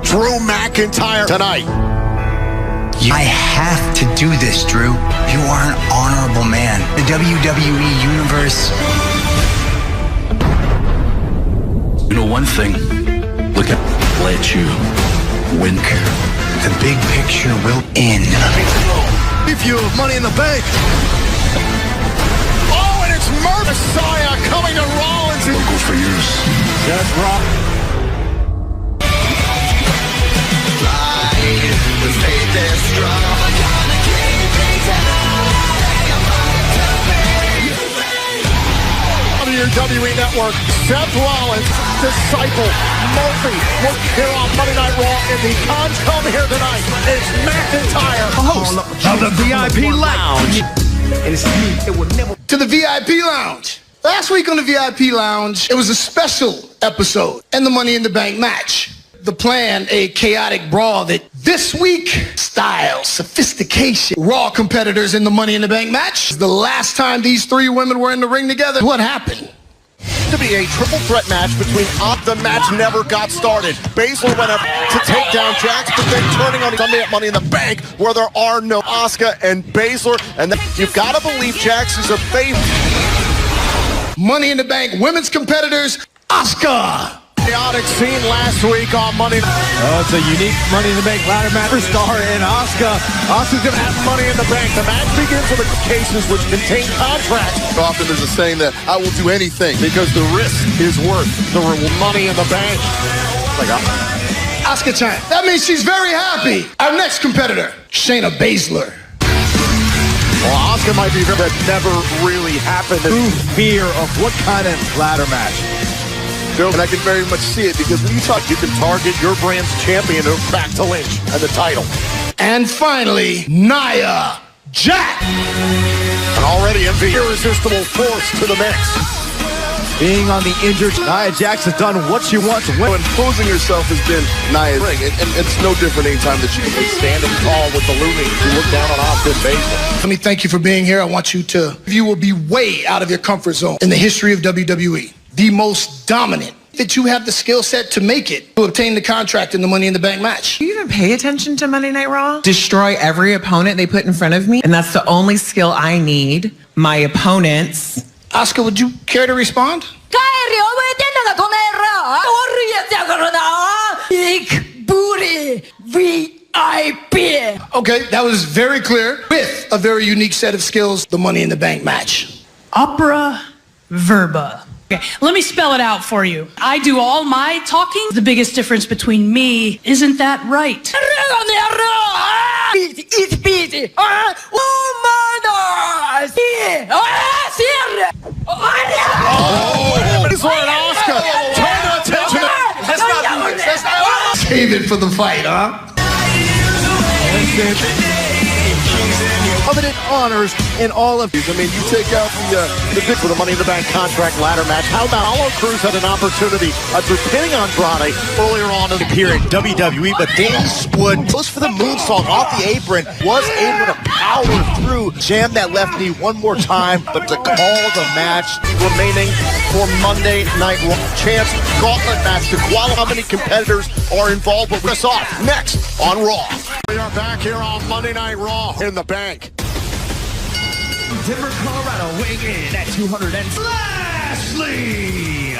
Drew McIntyre tonight. I have to do this, Drew. You are an honorable man. The WWE Universe. You know one thing, look at let you win. The big picture will end. If you have Money in the Bank. Oh, and it's Messiah coming to Rollins. Don't go for years. That's Rock. The faith is strong. WWE Network, Seth Rollins, disciple, Murphy, look here on Monday Night Raw in the cons come here tonight. It's McIntyre, host of the VIP Lounge. To the VIP Lounge. Last week on the VIP Lounge, it was a special episode and the Money in the Bank match. The plan, a chaotic brawl that this week, style, sophistication, Raw competitors in the Money in the Bank match. The last time these three women were in the ring together, what happened? To be a triple threat match between the match never got started. Baszler went up to take down Jax, but then turning on Sunday at Money in the Bank, where there are no Asuka and Baszler, and then you've got to believe Jax is a favorite. Money in the Bank women's competitors, Asuka. Chaotic scene last week on Money. Oh, it's a unique Money in the Bank ladder match for Star and Asuka. Asuka's going to have Money in the Bank. The match begins with the cases which contain contracts. Often there's a saying that I will do anything because the risk is worth the Money in the Bank. Like Asuka-chan. That means she's very happy. Our next competitor, Shayna Baszler. Well, Asuka might be that never really happened. True fear of what kind of ladder match? and I can very much see it because when you talk, you can target your brand's champion back to Lynch and the title. And finally, Nia Jax. An already irresistible force to the mix. Being on the injured, Nia Jax has done what she wants to win. Imposing herself has been Nia's ring, and it's no different anytime that she can be standing tall with the looming to look down on Austin Baszler. Let me thank you for being here. I want you will be way out of your comfort zone in the history of WWE. The most dominant, that you have the skill set to make it, to obtain the contract in the Money in the Bank match. Do you even pay attention to Monday Night Raw? Destroy every opponent they put in front of me, and that's the only skill I need. My opponents. Asuka, would you care to respond? Okay, that was very clear. With a very unique set of skills, the Money in the Bank match. Opera verba. Okay, let me spell it out for you. I do all my talking. The biggest difference between me, isn't that right? Save it for the fight, huh? Covenant honors in all of these. I mean, you take out the pick for the Money in the Bank contract ladder match. How about Apollo Crews had an opportunity through pinning Andrade earlier on in the period WWE, but Daniel Wood goes for the moonsault off the apron, was able to power through, jam that left knee one more time, but to call the match remaining for Monday Night Raw. Chance gauntlet match to qualify how many competitors are involved, but we're off next on Raw. We are back here on Monday Night Raw in the Bank. Denver, Colorado, weighing in at 200 and Lashley.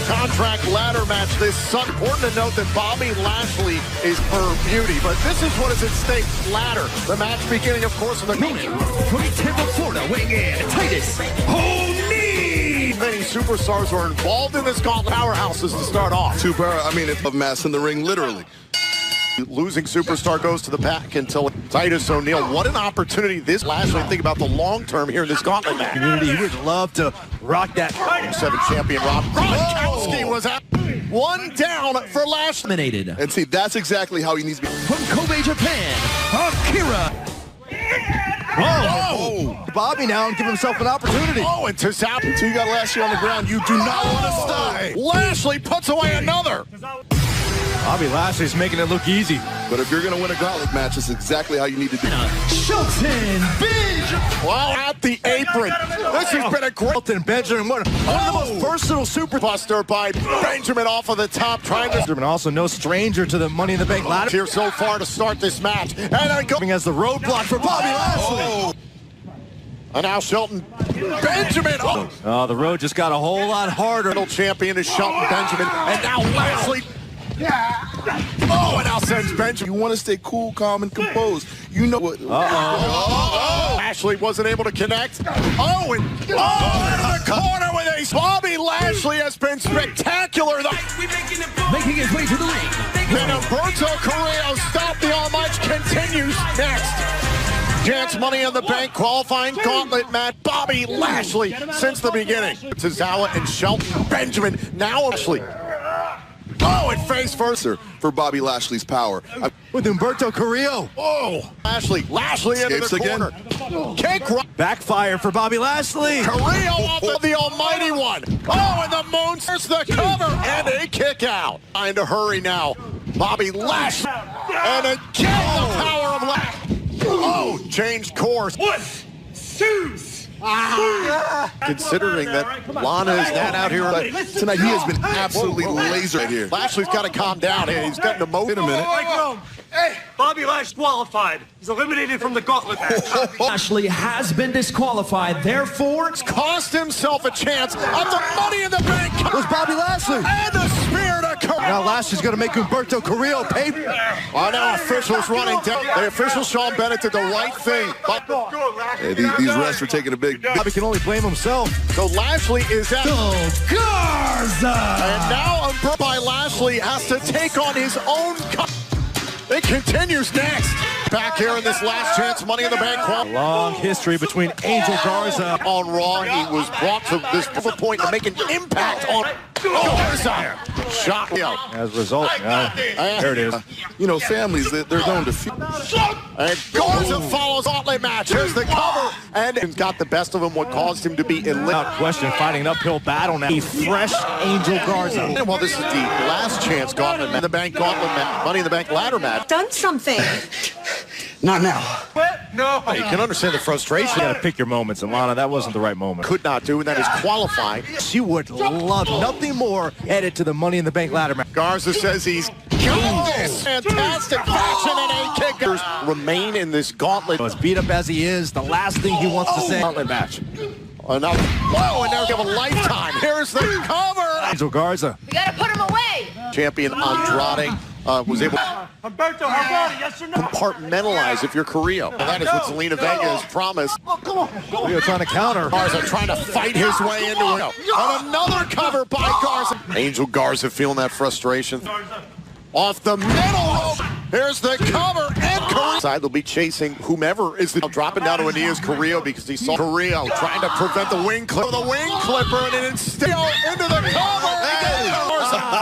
Contract ladder match this Sunday. Important to note that Bobby Lashley is her beauty, but this is what is at stake. Ladder. The match beginning, of course, in the Mania from Tampa, Florida, weighing in Titus O'Neil. Many superstars are involved in this gauntlet. Powerhouses to start off. It's a mass in the ring, literally. Losing superstar goes to the back until Titus O'Neil. What an opportunity this Lashley. Think about the long term here in this gauntlet match. Community would love to rock that. 7 champion Rob Gronkowski was out. One down for Lashley. Eliminated. And see, that's exactly how he needs to be. From Kobe, Japan, Akira. Whoa! Bobby now and give himself an opportunity. Oh, and to Zap. Until you got Lashley on the ground, you do not want to stop. Lashley puts away another. Bobby Lashley's making it look easy. But if you're going to win a gauntlet match, it's exactly how you need to do it. Well, at the apron. This has been a great Benjamin. One of the most versatile superbuster by Benjamin off of the top, trying to. Benjamin also no stranger to the Money in the Bank ladder Here so far to start this match. And then coming as the roadblock for Bobby Lashley. And now Shelton Benjamin. Oh, the road just got a whole lot harder. Middle champion is Shelton Benjamin. And now Lashley. Oh, and now sends Benjamin. You want to stay cool, calm, and composed. You know what? Lashley wasn't able to connect. Oh, and into the corner with ace. Bobby Lashley has been spectacular. Making his way to the ring. And Umberto Carrillo stop the all match continues next. Chance Money in the Bank qualifying gauntlet match. Bobby Lashley since the beginning. Tozawa and Shelton Benjamin. Now Lashley. Oh, and face first for Bobby Lashley's power. With Umberto Carrillo. Oh, Lashley into the corner. Kick backfire for Bobby Lashley. Carrillo off of the almighty one. Oh, and the moon starts the cover and a kick out. Trying to hurry now. Bobby Lashley. And again the power of Lashley. Oh, changed course. 1, 2. Considering that Lana is not out here tonight, he has been absolutely laser right here. Lashley's got to calm down. He's got an emotion in a minute. Hey, Bobby Lashley qualified. He's eliminated from the gauntlet match. Lashley has been disqualified. Therefore, it's cost himself a chance of the Money in the Bank. It was Bobby Lashley. And the spear to Carrillo. Now Lashley's going to make Umberto Carrillo pay. Oh, now officials running down. The official Sean Bennett did the right thing. But these refs are taking a big. Bobby can only blame himself. So Lashley is at Garza. And now by Lashley has to take on his own. It continues next. Back here in this last chance Money in the Bank. Long history between Angel Garza. On Raw, he was brought to this point to make an impact on Garza. Shot. As a result, there it is. You know, families, they're going to feud. And Garza follows gauntlet match. Here's the cover. And got the best of him, what caused him to be eliminated. Without question, fighting an uphill battle now. A fresh Angel Garza. Well, this is the last chance gauntlet match. The Bank gauntlet match. Money in the Bank ladder match. Done something. Not now. What? No. You can understand the frustration. You got to pick your moments, and Lana, that wasn't the right moment. Could not do, and that is qualifying. She would love nothing more headed to the Money in the Bank ladder match. Garza says he's got this. Fantastic action and a kickers remain in this gauntlet. As beat up as he is, the last thing he wants to say. Gauntlet match. Another. Whoa, and now give a lifetime. Here's the cover. Angel Garza. We gotta put him away. Champion Andrade was able to Umberto, yes or no? compartmentalize if you're Carrillo. Well, that is what Zelina Vega has promised. Carrillo trying to counter. Garza trying to fight his way into it. And another cover by Garza. Angel Garza feeling that frustration. Off the middle rope. Here's the cover, and Carrillo. Side will be chasing whomever is dropping down to a knee is Carrillo because he saw Carrillo trying to prevent the wing clipper. The wing clipper, and instead into the cover.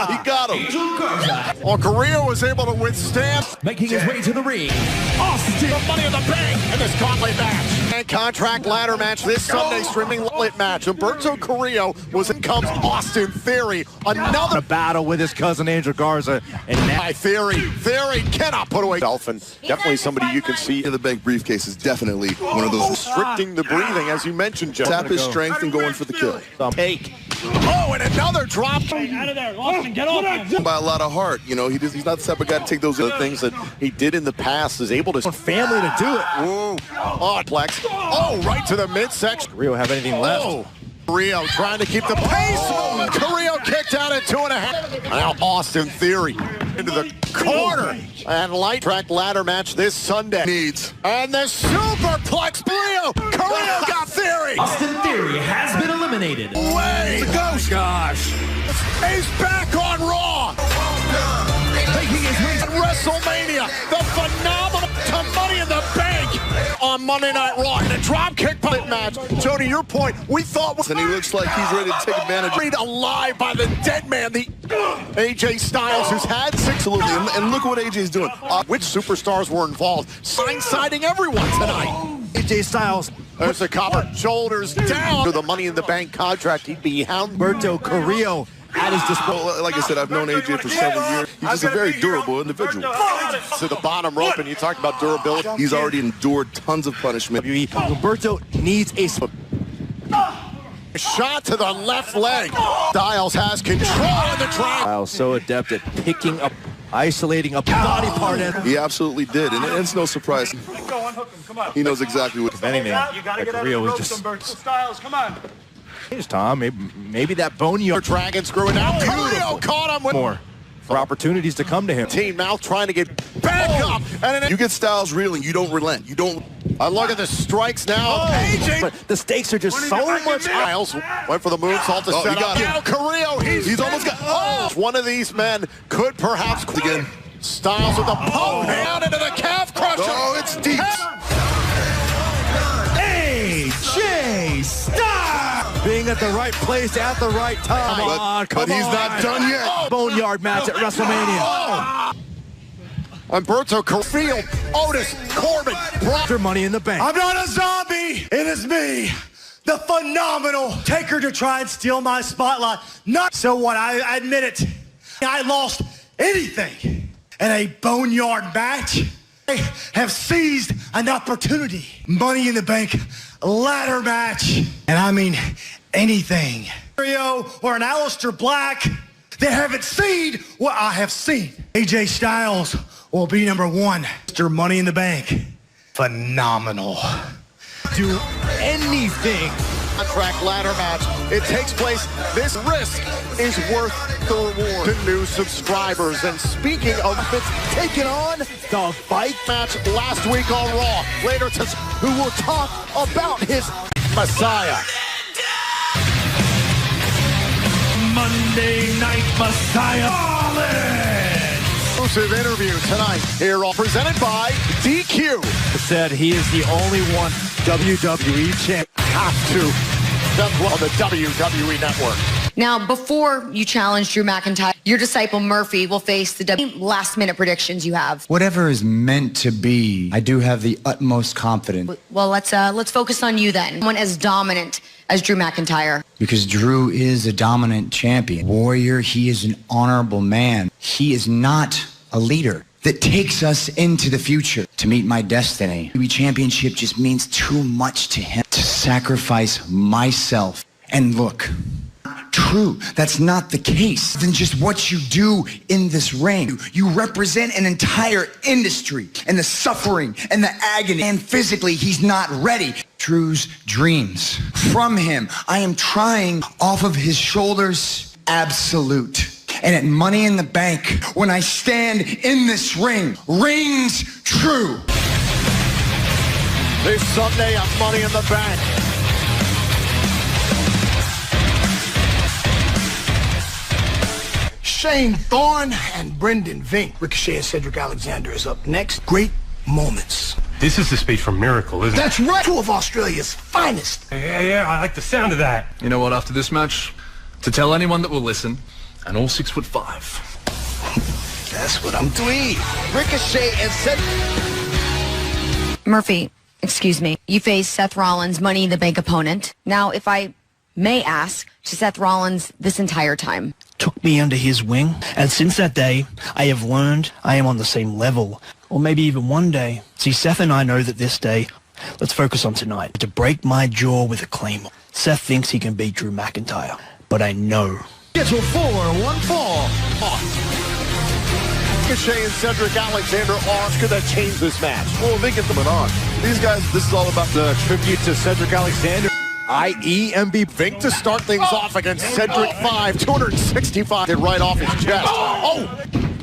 He got him. Well, Carrillo was able to withstand. Making his way to the ring. Austin, the Money in the Bank in this gauntlet match. And contract ladder match this Sunday streaming gauntlet match. Umberto Carrillo was in comes Austin Theory. Another battle with his cousin Angel Garza. And now Theory cannot put away Dolphin. Definitely somebody you can see. In the Bank briefcase is definitely one of those. Restricting the breathing, as you mentioned, Jeff. Tap his strength and going for the kill. Take. Oh, and another drop. Out of there, Austin, get off him. By a lot of heart, you know, he's not the type of guy to take those other things that he did in the past. Is able to family to do it. Ooh. Oh, Plex. Oh, right to the midsection. Carrillo have anything left? Oh. Carrillo trying to keep the pace moving. Carrillo kicked out at 2.5. Now Austin Theory into the corner. And light track ladder match this Sunday. And the superplex Carrillo. Carrillo got Theory. Austin Theory has been eliminated. Way to go, gosh. He's back on Raw. Making his way at WrestleMania. The phenomenal Money in the Bank on Monday Night Raw in a dropkick match. Joe, to your point, we thought. And he looks like he's ready to take advantage. Buried alive by the dead man, the AJ Styles, who's had six. Absolutely, and look what AJ's doing. Which superstars were involved? Siding everyone tonight. AJ Styles. There's the cover. Shoulders down. To the Money in the Bank contract, he'd be Humberto Carrillo at his disposal. Well, like I said, I've known AJ for several years. He's just a very durable individual. To the bottom rope, and you talk about durability. He's already endured tons of punishment. Humberto needs a shot to the left leg. Styles has control of the track. Styles so adept at picking up, isolating a body part. He absolutely did, and it's no surprise. He knows exactly what. If anything, that Korea was just. Styles, come on. Tom, maybe that boneyard Dragon screwing down. Carrillo caught him with more for opportunities to come to him. Team Mouth trying to get back up. And then You get Styles reeling, you don't relent. You don't. I look at the strikes now. AJ. But the stakes are just so much. Styles went for the moonsault to set he up. got him. Now Carrillo, he's almost got. One of these men could perhaps Again. Styles with the poke down into the calf crusher. Oh, it's deep. AJ Styles being at the right place at the right time. But he's not done yet. Boneyard match at WrestleMania. Umberto Carrillo, Otis, Corbin, After Money in the Bank. I'm not a zombie. It is me, the phenomenal Taker, to try and steal my spotlight. Not so what? I admit it. I lost anything in a boneyard match. They have seized an opportunity. Money in the Bank ladder match. And I mean anything. Or an Aleister Black. They haven't seen what I have seen. AJ Styles will be number one. Mr. Money in the Bank. Phenomenal. Do anything. Contract ladder match. It takes place. This risk is worth the reward to new subscribers. And speaking of it's taking on the bike match last week on Raw. Later, who will talk about his Messiah. Monday Night Messiah. Exclusive interview tonight here, all presented by DQ. Said he is the only one WWE champ. Have to. That's on the WWE Network. Now, before you challenge Drew McIntyre, your disciple Murphy will face the last-minute predictions you have. Whatever is meant to be, I do have the utmost confidence. Well, let's focus on you then. One as dominant as Drew McIntyre. Because Drew is a dominant champion. Warrior, he is an honorable man. He is not a leader that takes us into the future to meet my destiny. The championship just means too much to him to sacrifice myself. And look, true, that's not the case. Then just what you do in this ring. You represent an entire industry and the suffering and the agony. And physically, he's not ready. Drew's dreams from him. I am trying off of his shoulders, absolute. And at Money in the Bank, when I stand in this ring, rings true. This Sunday on Money in the Bank. Shane Thorne and Brendan Vink. Ricochet and Cedric Alexander is up next. Great moments. This is the speech from Miracle, isn't it? That's right. Two of Australia's finest. Yeah, I like the sound of that. You know what, after this match, to tell anyone that will listen, and all 6'5". That's what I'm doing. Ricochet and Cedric. Murphy, excuse me. You face Seth Rollins' Money in the Bank opponent. Now, if I may ask, to Seth Rollins this entire time. Took me under his wing, and since that day, I have learned I am on the same level, or maybe even one day. See, Seth and I know that this day, let's focus on tonight, to break my jaw with a claymore. Seth thinks he can beat Drew McIntyre, but I know. Scheduled for one fall. Ricochet and Cedric Alexander are going to change this match. Well, they get them on. These guys, this is all about The tribute to Cedric Alexander. IEMB Vink to start things off against Cedric 5, 265 did right off his chest. Oh,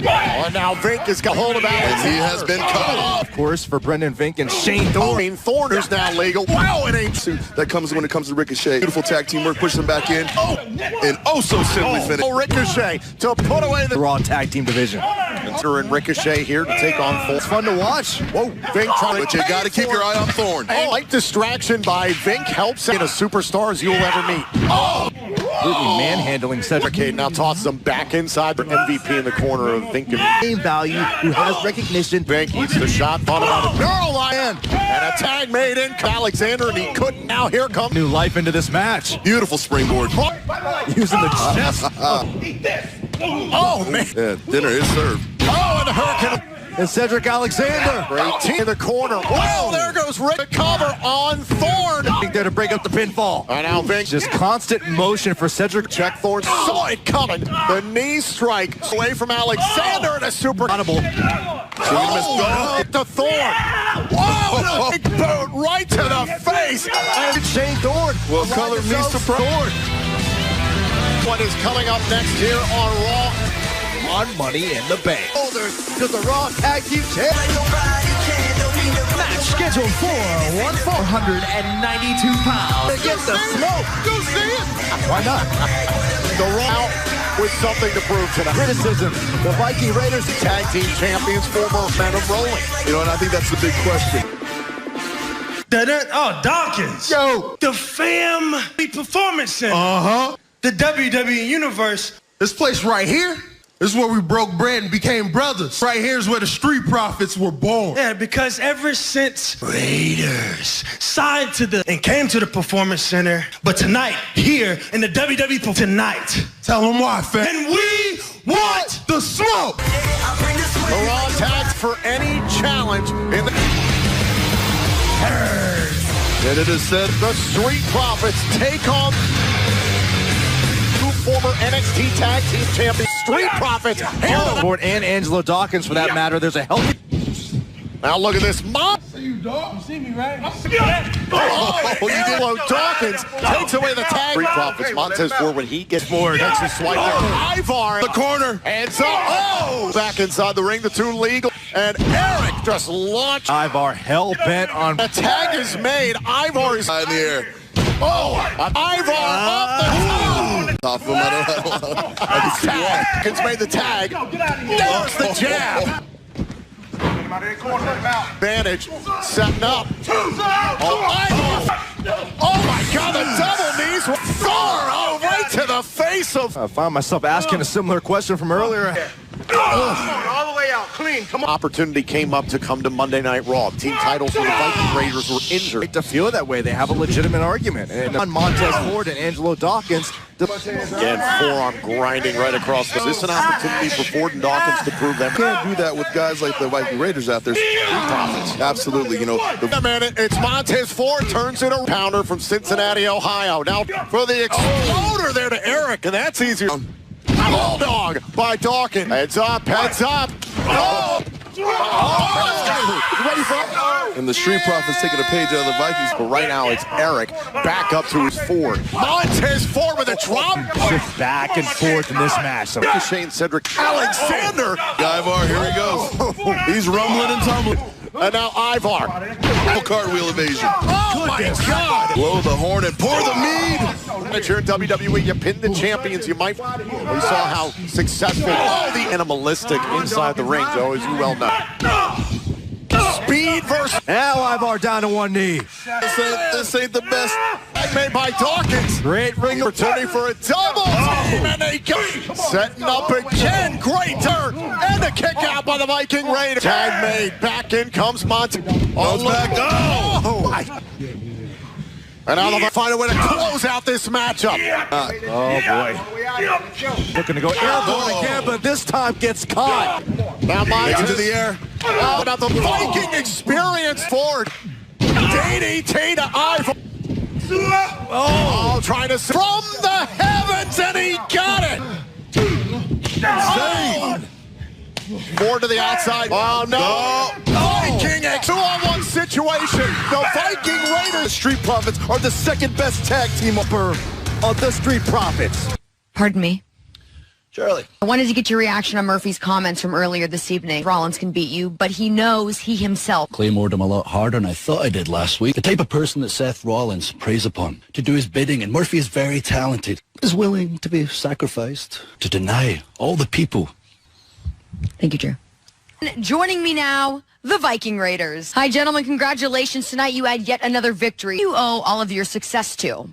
and now Vink has got hold of Alex. He has been cut. Of course, for Brendan Vink and Shane Thorne. Shane Thorne is now legal. Wow, it ain't. That comes when it comes to Ricochet. Beautiful tag team work, pushes them back in. And so simply finished. Ricochet to put away the Raw tag team division. Enter and Ricochet here to take on Thorne. It's fun to watch. Whoa, Vink trying But you got to keep your eye on Thorne. Light distraction by Vink helps in a superstar as you will ever meet. completely manhandling Cedric. Now tosses him back inside. MVP in the corner of thinking. Game value, who has recognition. Bank eats the shot. Thought about it. Neuroline. And a tag made in Alexander, and he couldn't. Now here comes New life into this match. Beautiful springboard. Using the chest. Oh, man. Yeah, dinner is served. Oh, and the hurricane. And Cedric Alexander. Great team in the corner. Whoa, there goes Rick. The cover on Thorne. There to break up the pinfall. And now Vince. Just constant motion for Cedric. Check Thorne. Saw it coming. The knee strike away from Alexander and a super. Audible. To Thorne. Whoa, big boot right to the face. And Shane Thorne. Well, color me surprised. What is coming up next here on Raw? On Money in the Bank. Shoulders to the Raw Tag Team Championship. Match scheduled for 492 pounds. Against the smoke. Go see it. Why not? The Raw with something to prove tonight. Criticism. The Viking Raiders Tag Team Champions for momentum rolling. You know, and I think that's the big question. Oh, Dawkins. Yo. The Family Performance Center. Uh-huh. The WWE Universe. This place right here is where we broke bread and became brothers. Right here is where the Street Profits were born. Yeah, because ever since Raiders signed to and came to the Performance Center, but tonight, here in the WWE tonight. Tell them why, fam. And we want the smoke. The Raw tags for any challenge in the... And it is said The Street Profits take on former NXT Tag Team Champions, Street Profits. And Angelo Dawkins, for that matter. There's a healthy... Now look at this. Mom. You see me, right? Angelo Dawkins takes away the tag. Street Profits. Montez Ford when he gets forward. Takes a swipe. Ivar in the corner. Hands up. Oh! Back inside the ring. The two legal. And Eric just launched. Ivar hell-bent on... The tag is made. Ivar is in the air. Oh! Ivar off the top. Off him, I don't know. Dawkins made the tag. There's the jab. Advantage, setting up. Oh my God, the double knees were far. Oh, right to the face of. I found myself asking a similar question from earlier. All the way out, clean, come on. Opportunity came up to come to Monday Night Raw. Team titles for the Viking Raiders were injured. To feel that way, they have a legitimate argument. And on Montez Ford and Angelo Dawkins. Again, forearm grinding right across. Is this an opportunity for Ford and Dawkins to prove them? You can't do that with guys like the Viking Raiders out there. Absolutely, you know. A minute, it's Montez Ford turns it a pounder from Cincinnati, Ohio. Now for the exploder there to Eric, and that's easier. Bulldog by Dawkins. Heads up, heads up. Oh! Ready for And the Street Profits taking a page out of the Vikings. But right now it's Eric back up to his Ford. Montez Ford with a drop. Shift back and forth in this match. So Shane Cedric Alexander. Ivar, here he goes. He's rumbling and tumbling. And now Ivar. Cartwheel evasion. Oh my God. Blow the horn and pour the mead. If you're in WWE, you pin the champions. You might. We saw how successful all the animalistic inside the ring, Joe, as you well know. Speed versus. now Ivar down to one knee. This ain't the best. Made by Dawkins. Great ring opportunity for a double. And they go. Setting up again. Great turn. And a kick out by the Viking Raiders. Tag made. Back in comes Monty. Back. Oh! And now they'll find a way to close out this matchup. Oh, boy. Looking to go airborne again, but this time gets caught. Now Takes it to the air. How about the Viking experience Ford? DDT to Ivar. Oh, trying to from the heavens, and he got it. Oh. Ford to the outside. Oh, no. Viking, a 2-on-1 situation. The Viking Raiders. Street Profits are the second best tag team upper of the Street Profits. Pardon me. Shirley. I wanted to get your reaction on Murphy's comments from earlier this evening. Rollins can beat you, but he knows he himself Claymored him a lot harder than I thought I did last week. The type of person that Seth Rollins preys upon to do his bidding, and Murphy is very talented, is willing to be sacrificed to deny all the people. Thank you, Drew. Joining me now, the Viking Raiders. Hi, gentlemen. Congratulations. Tonight you had yet another victory you owe all of your success to.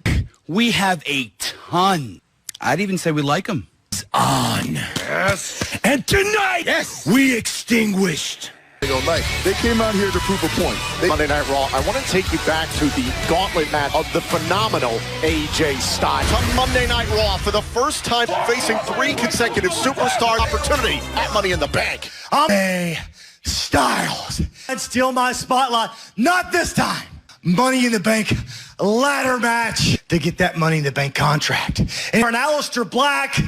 We have a ton I'd even say we like him. It's on. Yes. And tonight, yes, we extinguished. Night. They came out here to prove a point. Monday Night Raw, I want to take you back to the gauntlet match of the phenomenal AJ Styles. On Monday Night Raw, for the first time facing 3 consecutive superstar opportunity at Money in the Bank. AJ Styles. And steal my spotlight. Not this time. Money in the Bank ladder match to get that Money in the Bank contract. And for an Aleister Black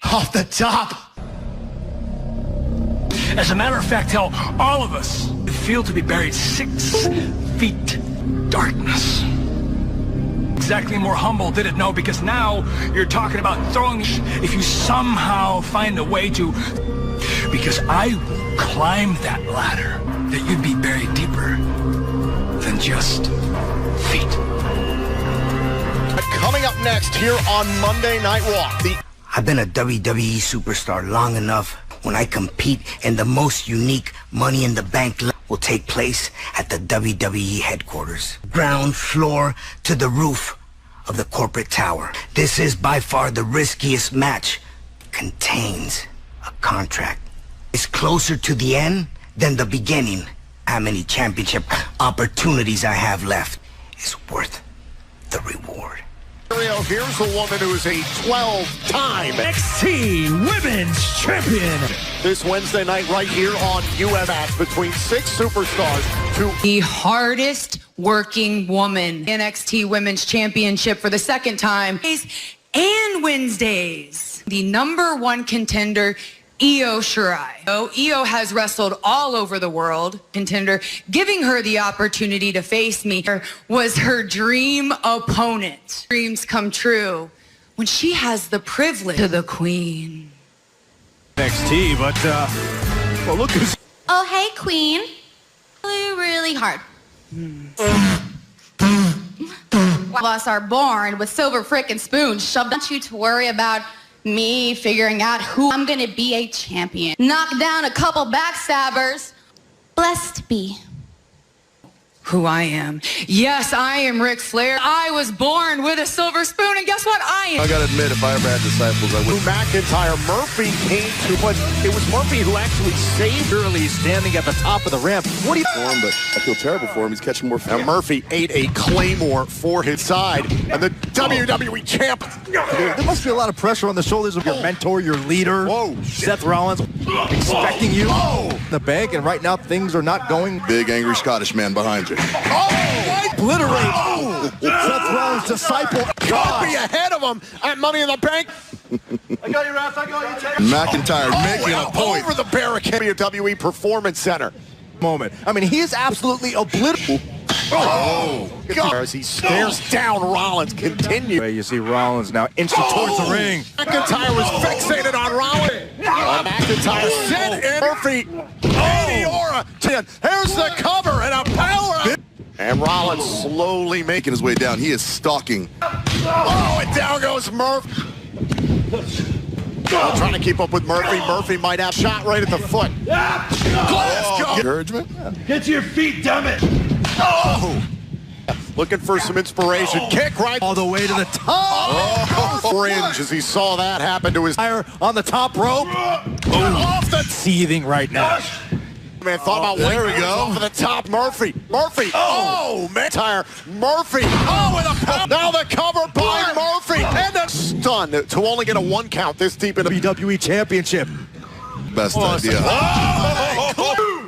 off the top. As a matter of fact, hell, all of us feel to be buried 6 feet darkness. Exactly more humble, did it? No, because now you're talking about throwing, if you somehow find a way to, because I will climb that ladder, that you'd be buried deeper than just feet. Coming up next here on Monday Night Raw. I've been a WWE superstar long enough. When I compete in the most unique Money in the Bank will take place at the WWE headquarters. Ground floor to the roof of the corporate tower. This is by far the riskiest match. Contains a contract. It's closer to the end than the beginning. How many championship opportunities I have left is worth the reward. Here's a woman who is a 12-time NXT Women's Champion. This Wednesday night right here on US match between 6 superstars. The hardest working woman. NXT Women's Championship for the 2nd time. And Wednesdays. The #1 contender, Io Shirai. Io has wrestled all over the world. Contender, giving her the opportunity to face me was her dream opponent. Dreams come true when she has the privilege to the queen. NXT, but well, look who's. Oh, hey, queen. Really hard. All of us are born with silver frickin' spoons shoved at you to worry about me figuring out who I'm gonna be a champion. Knock down a couple backstabbers. Blessed be. Who I am. Yes, I am Ric Flair. I was born with a silver spoon, and guess what? I am. I gotta admit, if I ever had disciples, I would. McIntyre, Murphy came to, but it was Murphy who actually saved early, standing at the top of the ramp. What do you for him? But I feel terrible for him. He's catching more. Now Murphy ate a claymore for his side, and the WWE champ. There must be a lot of pressure on the shoulders of your mentor, your leader. Whoa, Seth Rollins, expecting you in the bank, and right now things are not going. Big angry Scottish man behind you. Obliterate Seth Rollins' disciple. Can't be ahead of him at Money in the Bank. I got you, Ralph. I got you, Terry. McIntyre making a point. Over the barricade. WWE Performance Center. Moment. I mean, he is absolutely obliterated. Oh, God. As he stares down Rollins, continue. You see Rollins now inching towards the ring. McIntyre was fixated on Rollins. McIntyre sent in Murphy. Aura. Here's the cover and a power. And Rollins slowly making his way down. He is stalking. Oh, and down goes Murph. Trying to keep up with Murphy. Murphy might have shot right at the foot. Encouragement. Get to your feet, damn it. Oh! Looking for some inspiration. Kick right all the way to the top. Fringe as he saw that happen to his fire on the top rope. Off the seething right now. Man, thought about there we go. For the top, Murphy. Oh, McIntyre. Murphy. Oh, with a pop. Now the cover by Murphy. And a stun to only get a 1 count this deep in the WWE Championship. Best idea.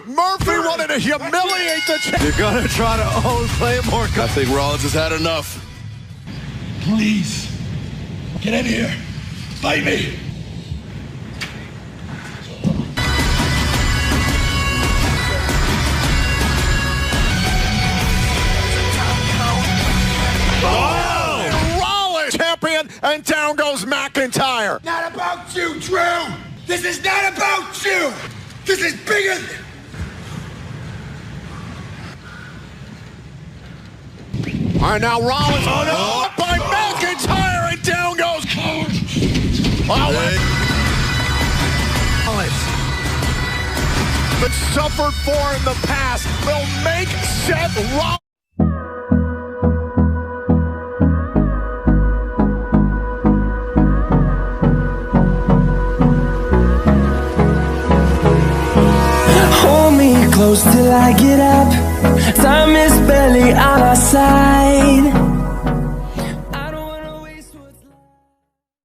Murphy wanted to humiliate the champ. You're gonna try to play more. I think Rollins has had enough. Please, get in here. Fight me. Rollins champion, and down goes McIntyre. Not about you, Drew. This is not about you. This is bigger than... All right, now Rollins up by McIntyre, and down goes Rollins. But suffered for in the past will make Seth Rollins. close till I get up. Time is barely on our side.